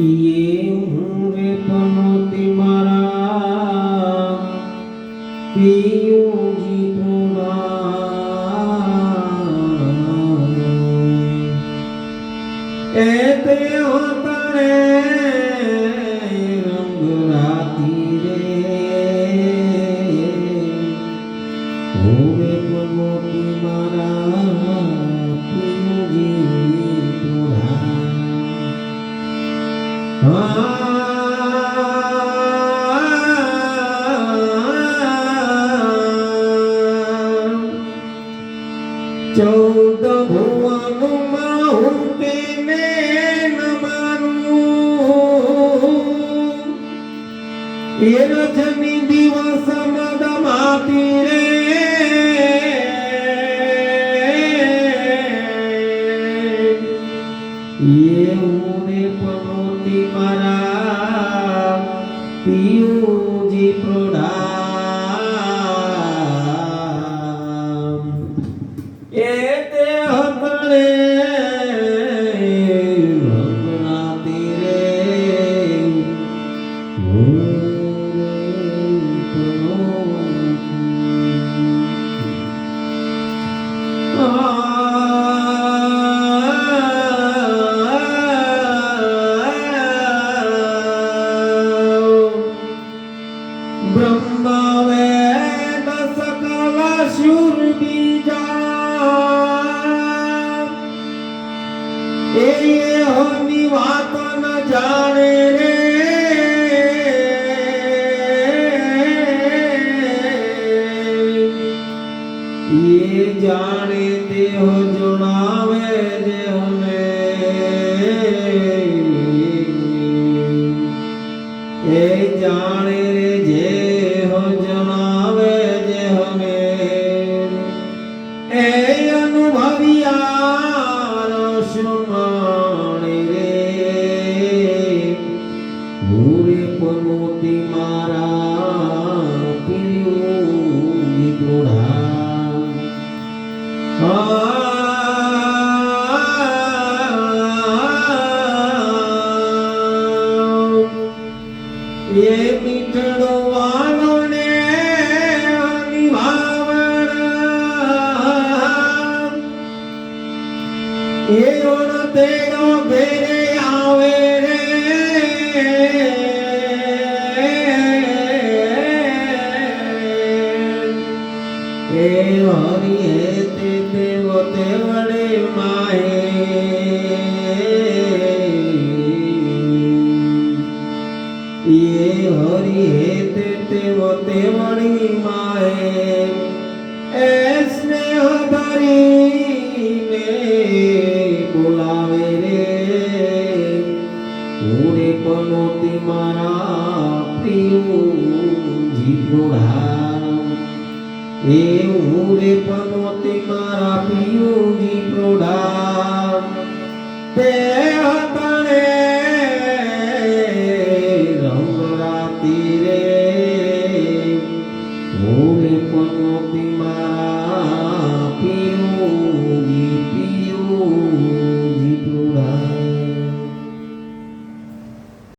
ये हूँ रे पनोती मारा पियूं जी एते होतने रंग राती रे होवे पनोती मारा पियूं जी चौद भुवन माहुते ने नमानु ये रजनी दिवस मद माती रे ये ऊने पनोती मारा पियूं जी प्रोढ़ा ब्रह्मा वेद सकल शूर बीजा ये होनी बात न जाने रे ये जाने ते हो जुड़ावे जे हमें ये जाने रे जे हो जनावे जे हमें ए अनुभविया सुमाने रे भूरे पनोती मारा पियूं जी प्रोढ़ा ये मीठड़ो वालो ने निभावण ये ओण तेरो भेरे आवे रे ए हरि हे ते वो ते वड़े माहे ये हरि हे ते वो ते वड़ी माहे ऐसने हरि ने बुलावे रे पूरे पनोती मारा पियूं जी प्रोढ़ा ए पूरे पनोती मारा पियूं जी प्रोढ़ा ते हतने